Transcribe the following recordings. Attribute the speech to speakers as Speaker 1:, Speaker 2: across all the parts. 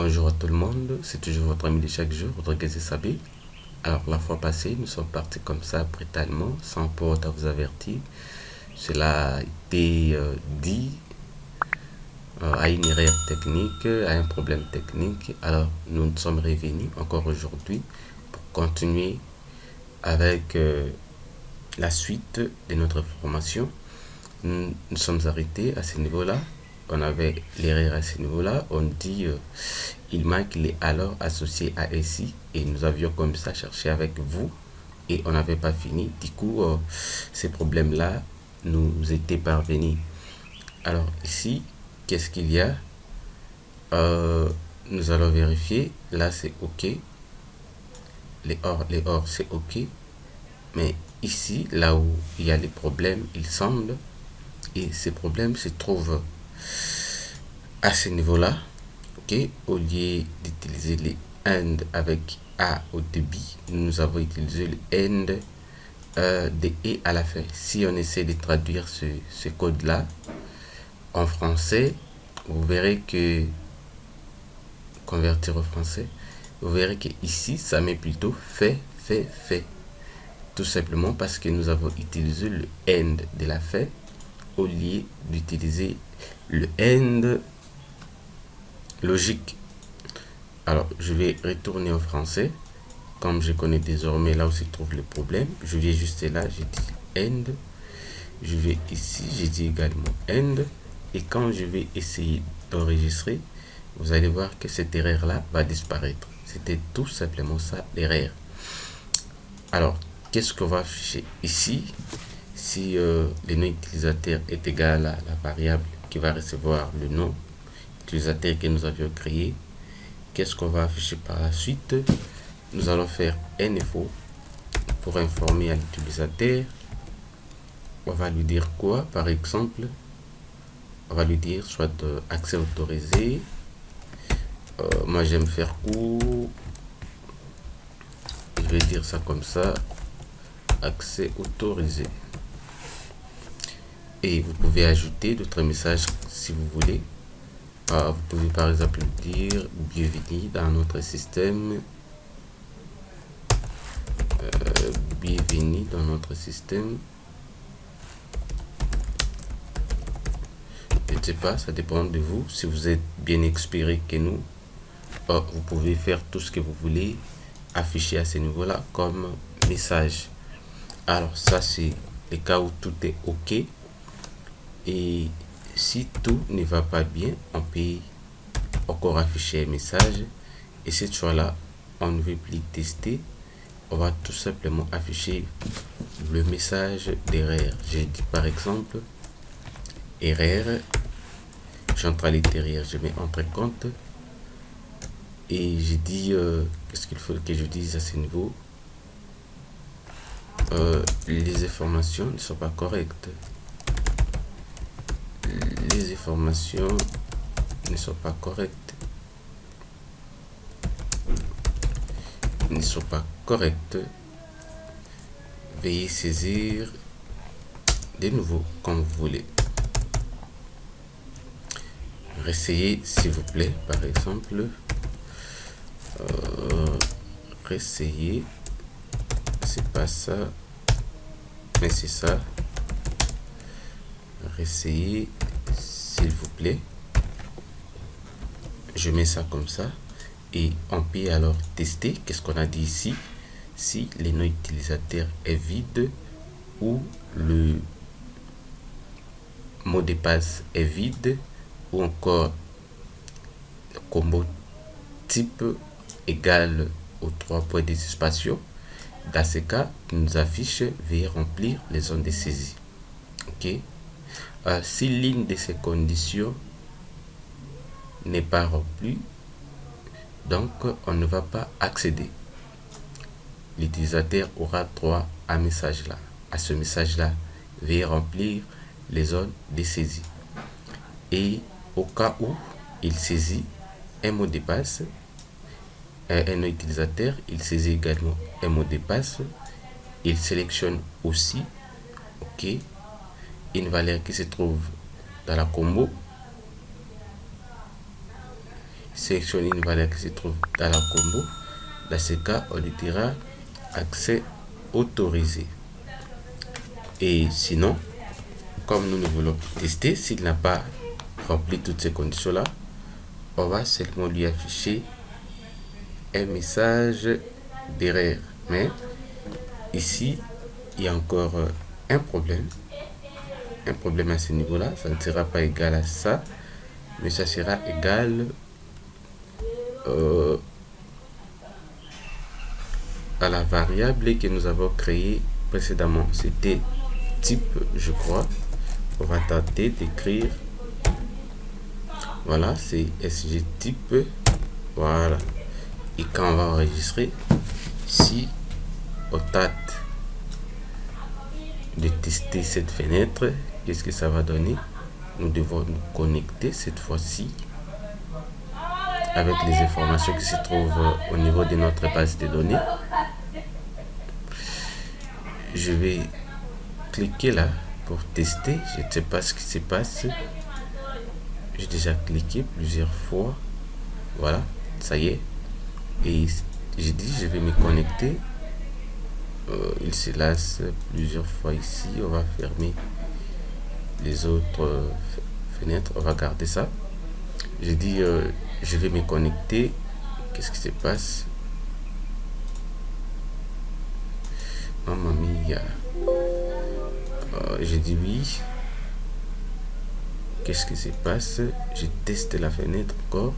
Speaker 1: Bonjour à tout le monde, c'est toujours votre ami de chaque jour, Rodriguez Sabé. Alors la fois passée, nous sommes partis comme ça brutalement, sans pour autant vous avertir. Cela a été dit à une erreur technique, à un problème technique. Alors nous nous sommes revenus encore aujourd'hui pour continuer avec la suite de notre formation. Nous sommes arrêtés à ce niveau-là. On avait l'erreur à ce niveau-là. On dit il manque les alors associés à ici. Et nous avions comme ça cherché avec vous. Et on n'avait pas fini. Du coup, ces problèmes-là nous étaient parvenus. Alors ici, qu'est-ce qu'il y a? Nous allons vérifier. Là, c'est OK. Les or, c'est OK. Mais ici, là où il y a les problèmes, il semble, et ces problèmes se trouvent à ce niveau-là, ok. Au lieu d'utiliser les AND avec A au début, nous avons utilisé le AND de E à la fin. Si on essaie de traduire ce code-là en français, vous verrez que, convertir au français, vous verrez que ici, ça met plutôt fait. Tout simplement parce que nous avons utilisé le AND de la fin au lieu d'utiliser le AND logique. Alors, je vais retourner en français. Comme je connais désormais là où se trouve le problème, je vais juste là, j'ai dit AND. Je vais ici, j'ai dit également AND. Et quand je vais essayer d'enregistrer, vous allez voir que cette erreur-là va disparaître. C'était tout simplement ça, l'erreur. Alors, qu'est-ce qu'on va afficher ici? Si le nom utilisateur est égal à la variable qui va recevoir le nom utilisateur que nous avions créé, qu'est-ce qu'on va afficher par la suite? Nous allons faire info pour informer à l'utilisateur. On va lui dire quoi? Par exemple, on va lui dire soit accès autorisé. Moi, j'aime faire court. Je vais dire ça comme ça. Accès autorisé. Et vous pouvez ajouter d'autres messages si vous voulez. Vous pouvez par exemple dire bienvenue dans notre système. Bienvenue dans notre système. Je ne sais pas, ça dépend de vous. Si vous êtes bien expérimenté que nous, vous pouvez faire tout ce que vous voulez afficher à ce niveau-là comme message. Alors ça, c'est le cas où tout est OK. Et si tout ne va pas bien, on peut encore afficher un message. Et cette fois-là, on ne veut plus tester. On va tout simplement afficher le message d'erreur. J'ai dit par exemple erreur. J'entre à l'intérieur, je mets entre compte. Et j'ai dit qu'est-ce qu'il faut que je dise à ce niveau? Les informations ne sont pas correctes. Les informations ne sont pas correctes. Ne sont pas correctes. Veuillez saisir de nouveau comme vous voulez. Réessayez s'il vous plaît, par exemple. Réessayez. C'est pas ça, mais c'est ça. Réessayez s'il vous plaît. Je mets ça comme ça. Et on peut alors tester. Qu'est-ce qu'on a dit ici? Si le nom utilisateur est vide ou le mot de passe est vide ou encore le combo type égal aux 3 points de suspension. Dans ce cas, il nous affiche veuillez remplir les zones de saisie. Ok. Si l'une de ces conditions n'est pas remplie, donc on ne va pas accéder. L'utilisateur aura droit à ce message-là. Veuillez remplir les zones de saisie. Et au cas où il saisit un mot de passe, un utilisateur, il saisit également un mot de passe, il sélectionne aussi, ok, une valeur qui se trouve dans la combo. sélectionner une valeur qui se trouve dans la combo. Dans ce cas, on lui dira accès autorisé. Et sinon, comme nous ne voulons tester, s'il n'a pas rempli toutes ces conditions-là, on va seulement lui afficher un message d'erreur. Mais ici, il y a encore un problème à ce niveau-là. Ça ne sera pas égal à ça, mais ça sera égal à la variable que nous avons créée précédemment. C'était type, je crois. On va tenter d'écrire, voilà, c'est sg type, voilà. Et quand on va enregistrer, si on tente de tester cette fenêtre, qu'est-ce que ça va donner? Nous devons nous connecter cette fois-ci avec les informations qui se trouvent au niveau de notre base de données. Je vais cliquer là pour tester. Je ne sais pas ce qui se passe. J'ai déjà cliqué plusieurs fois. Voilà, ça y est. Et j'ai dit je vais me connecter. Il se lasse plusieurs fois ici. On va fermer les autres fenêtres. On va garder ça. J'ai dit je vais me connecter. Qu'est-ce qui se passe? Mamma mia. J'ai dit oui. Qu'est-ce qui se passe? Je teste la fenêtre encore.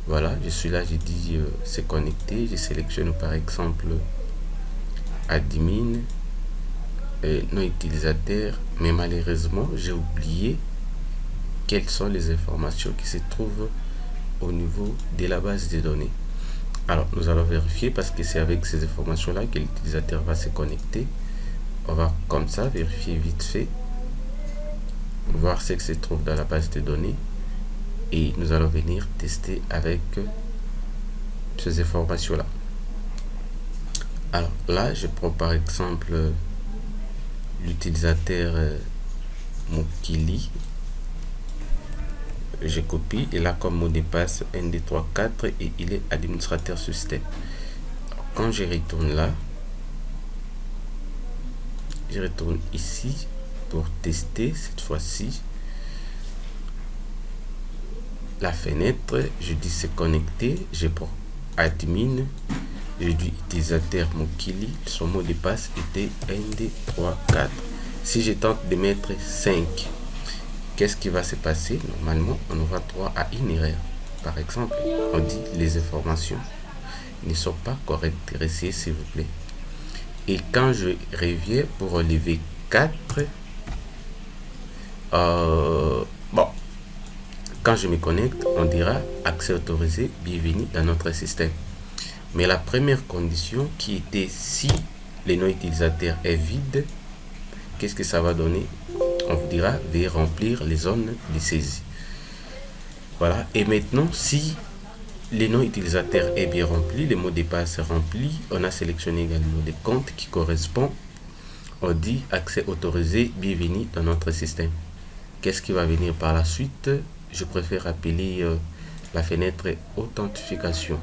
Speaker 1: Voilà, je suis là, j'ai dit c'est connecté. Je sélectionne par exemple admin et non utilisateur, mais malheureusement j'ai oublié quelles sont les informations qui se trouvent au niveau de la base de données. Alors nous allons vérifier parce que c'est avec ces informations là que l'utilisateur va se connecter. On va comme ça vérifier vite fait, voir ce qui se trouve dans la base de données, et nous allons venir tester avec ces informations là. Alors là je prends par exemple l'utilisateur Mokili, je copie et là comme mot de passe ND34 et il est administrateur système. Quand je retourne là, je retourne ici pour tester cette fois-ci la fenêtre. Je dis c'est connecté, je prends admin, je dis utilisateur Mokili, son mot de passe était ND34. Si je tente de mettre 5, qu'est-ce qui va se passer? Normalement on aura droit à une erreur. Par exemple, on dit les informations ne sont pas correctes, restez s'il vous plaît. Et quand je reviens pour relever 4, bon, quand je me connecte, on dira accès autorisé, bienvenue dans notre système. Mais la première condition qui était si le nom utilisateur est vide, qu'est-ce que ça va donner? On vous dira veuillez remplir les zones de saisie. Voilà, et maintenant si le nom utilisateur est bien rempli, le mot de passe est rempli, on a sélectionné également les comptes qui correspondent, on dit accès autorisé, bienvenue dans notre système. Qu'est-ce qui va venir par la suite? Je préfère appeler la fenêtre authentification.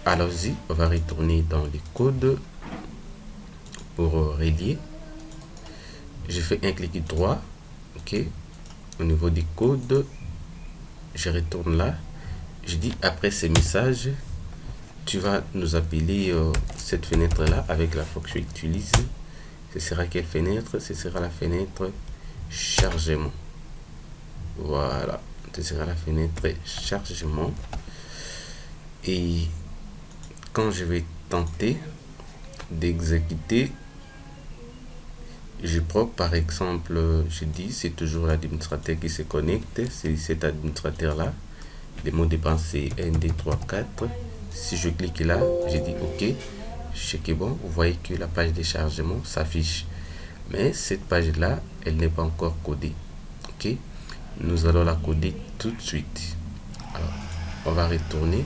Speaker 1: Allons-y, on va retourner dans les codes pour relier. Je fais un clic droit, ok, au niveau des codes, je retourne là. Je dis après ces messages, tu vas nous appeler cette fenêtre là avec la fonction utilise. Ce sera quelle fenêtre? Ce sera la fenêtre chargement. Voilà, ce sera la fenêtre chargement. Et quand je vais tenter d'exécuter, je prends par exemple, je dis c'est toujours l'administrateur qui se connecte, c'est cet administrateur là. Le mot de passe c'est ND34. Si je clique là, je dis OK, c'est bon. Vous voyez que la page de chargement s'affiche, mais cette page là elle n'est pas encore codée. OK, nous allons la coder tout de suite. Alors on va retourner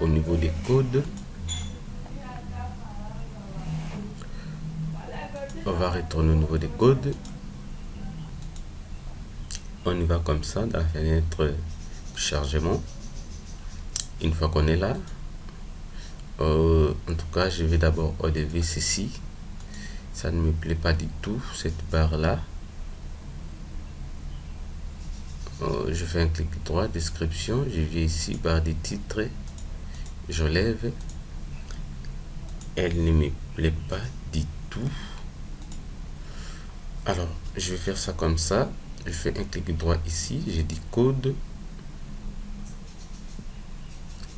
Speaker 1: au niveau des codes. On va retourner au niveau des codes. On y va comme ça dans la fenêtre chargement. Une fois qu'on est là, en tout cas, je vais d'abord enlever ceci. Ça ne me plaît pas du tout, cette barre-là. Je fais un clic droit, description, je viens ici, barre des titres, je lève. Elle ne me plaît pas du tout. Alors, je vais faire ça comme ça. Je fais un clic droit ici, je dis code.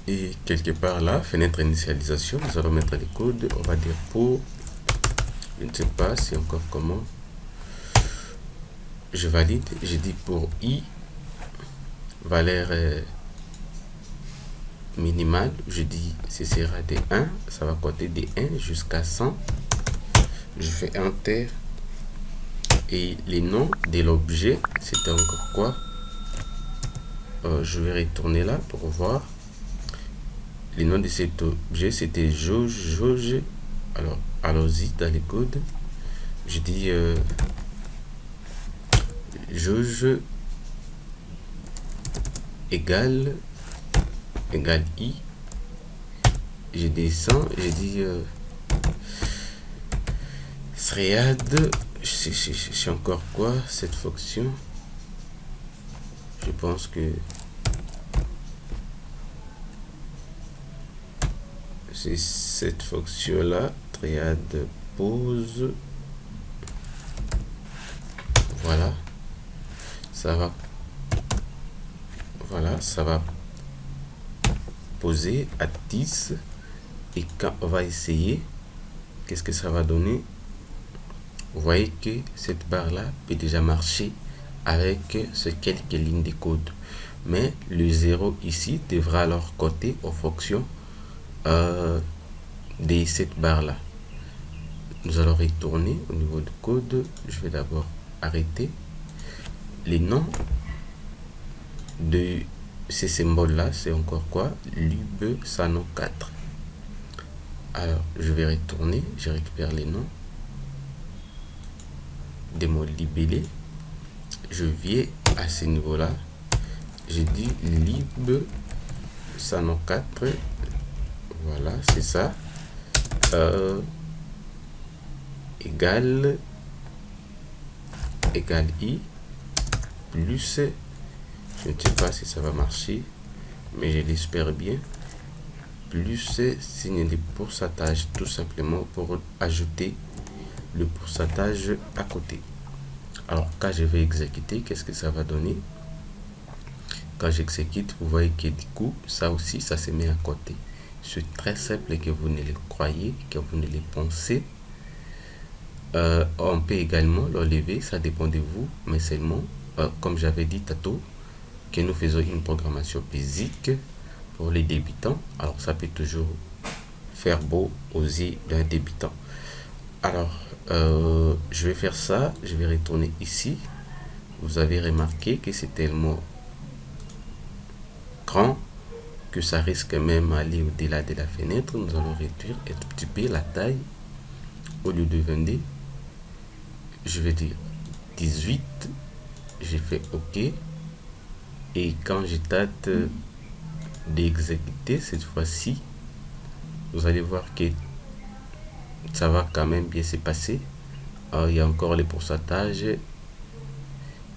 Speaker 1: Et quelque part là, fenêtre initialisation, nous allons mettre les codes. On va dire pour, je ne sais pas si encore comment. Je valide, je dis pour i, valeur minimale, je dis ce sera de 1, ça va compter de 1 jusqu'à 100. Je fais enter. Et les noms de l'objet, c'était encore quoi? Je vais retourner là pour voir. Les noms de cet objet, c'était jauge. Alors, allons-y dans les codes. Je dis jauge égale i. Je descends, je dis thread. C'est encore quoi cette fonction? Je pense que c'est cette fonction là, triade pause. Voilà, ça va. Voilà, ça va poser à 10. Et quand on va essayer, qu'est-ce que ça va donner? Vous voyez que cette barre là peut déjà marcher avec ces quelques lignes de code, mais le 0 ici devra alors compter en fonction de cette barre là. Nous allons retourner au niveau du code. Je vais d'abord arrêter les noms de ces symboles là. C'est encore quoi? Lub 104. Alors je vais retourner, je récupère les noms des mots libellés. Je viens à ce niveau là, je dis lib 104. Voilà, c'est ça. Égale i plus, je ne sais pas si ça va marcher, mais je l'espère bien, plus signe de pourcentage, tout simplement pour ajouter le pourcentage à côté. Alors quand je vais exécuter, qu'est-ce que ça va donner? Quand j'exécute, vous voyez que du coup ça aussi ça se met à côté. C'est très simple, que vous ne le croyez, que vous ne le pensez. On peut également l'enlever, ça dépend de vous, mais seulement comme j'avais dit tantôt que nous faisons une programmation basique pour les débutants. Alors ça peut toujours faire beau aux yeux d'un débutant. Alors je vais faire ça, je vais retourner ici. Vous avez remarqué que c'est tellement grand que ça risque même d'aller au-delà de la fenêtre. Nous allons réduire un tout petit peu la taille. Au lieu de 22, je vais dire 18. J'ai fait OK. Et quand je tâte d'exécuter cette fois-ci, vous allez voir que ça va quand même bien se passer. Il y a encore les pourcentages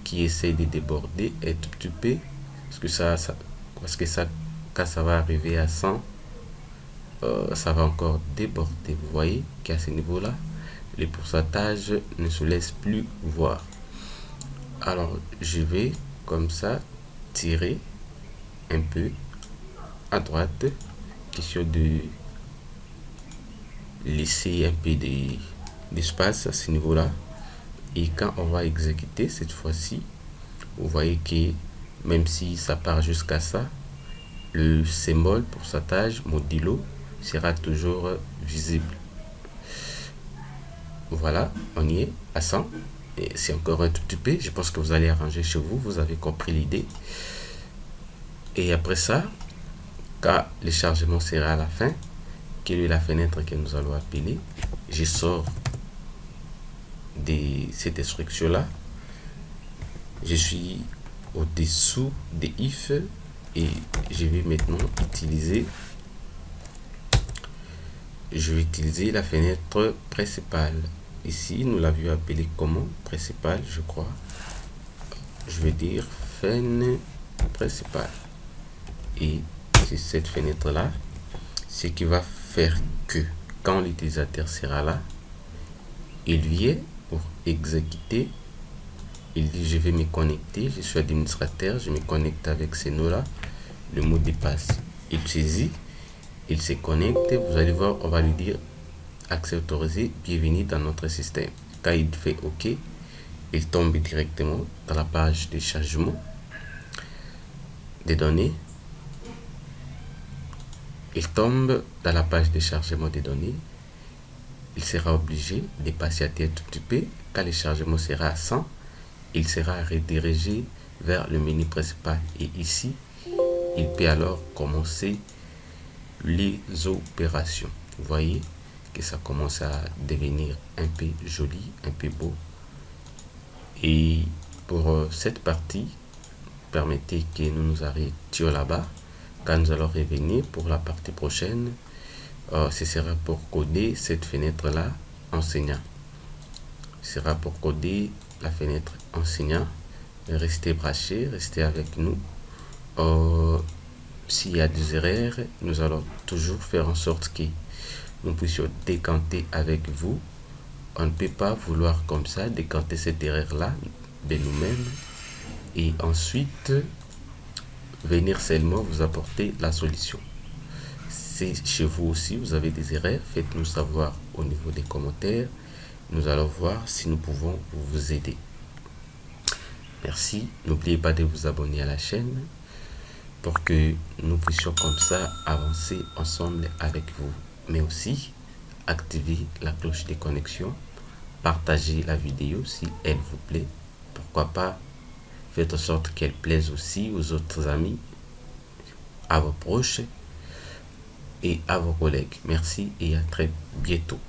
Speaker 1: qui essayent de déborder un tout petit peu, parce que ça quand ça va arriver à 100, ça va encore déborder. Vous voyez qu'à ce niveau là les pourcentages ne se laissent plus voir. Alors je vais comme ça tirer un peu à droite, question de laisser un peu d'espace à ce niveau là. Et quand on va exécuter cette fois-ci, vous voyez que même si ça part jusqu'à ça, le symbole pourcentage modulo sera toujours visible. Voilà, on y est à 100. Et c'est encore un tout petit peu. Je pense que vous allez arranger chez vous. Vous avez compris l'idée. Et après ça, quand le chargement sera à la fin, quelle est la fenêtre que nous allons appeler? Je sors de cette instruction là. Je suis au-dessous de if. Et je vais maintenant utiliser la fenêtre principale. Ici, nous l'avions appelée comment? Principale, je crois. Je vais dire fenêtre principale. Et c'est cette fenêtre-là, ce qui va faire que quand l'utilisateur sera là, il vient pour exécuter. Il dit je vais me connecter, je suis administrateur, je me connecte avec ces noms-là, le mot de passe. Il saisit, il se connecte, vous allez voir, on va lui dire accès autorisé, bienvenue dans notre système. Quand il fait OK, il tombe directement dans la page de chargement des données. Il tombe dans la page de chargement des données. Il sera obligé de patienter un tout petit peu. Quand le chargement sera à 100, il sera redirigé vers le menu principal. Et ici, il peut alors commencer les opérations. Vous voyez que ça commence à devenir un peu joli, un peu beau. Et pour cette partie, permettez que nous nous arrêtions là-bas. Quand nous allons revenir pour la partie prochaine, ce sera pour coder cette fenêtre-là, enseignant. Ce sera pour coder la fenêtre enseignant. Restez branchés, restez avec nous. S'il y a des erreurs, nous allons toujours faire en sorte que nous puissions décanter avec vous. On ne peut pas vouloir comme ça décanter cette erreur-là de nous-mêmes et ensuite venir seulement vous apporter la solution. Si chez vous aussi vous avez des erreurs, faites-nous savoir au niveau des commentaires. Nous allons voir si nous pouvons vous aider. Merci. N'oubliez pas de vous abonner à la chaîne pour que nous puissions comme ça avancer ensemble avec vous. Mais aussi, activez la cloche de connexion. Partagez la vidéo si elle vous plaît. Pourquoi pas, faites en sorte qu'elle plaise aussi aux autres amis, à vos proches et à vos collègues. Merci et à très bientôt.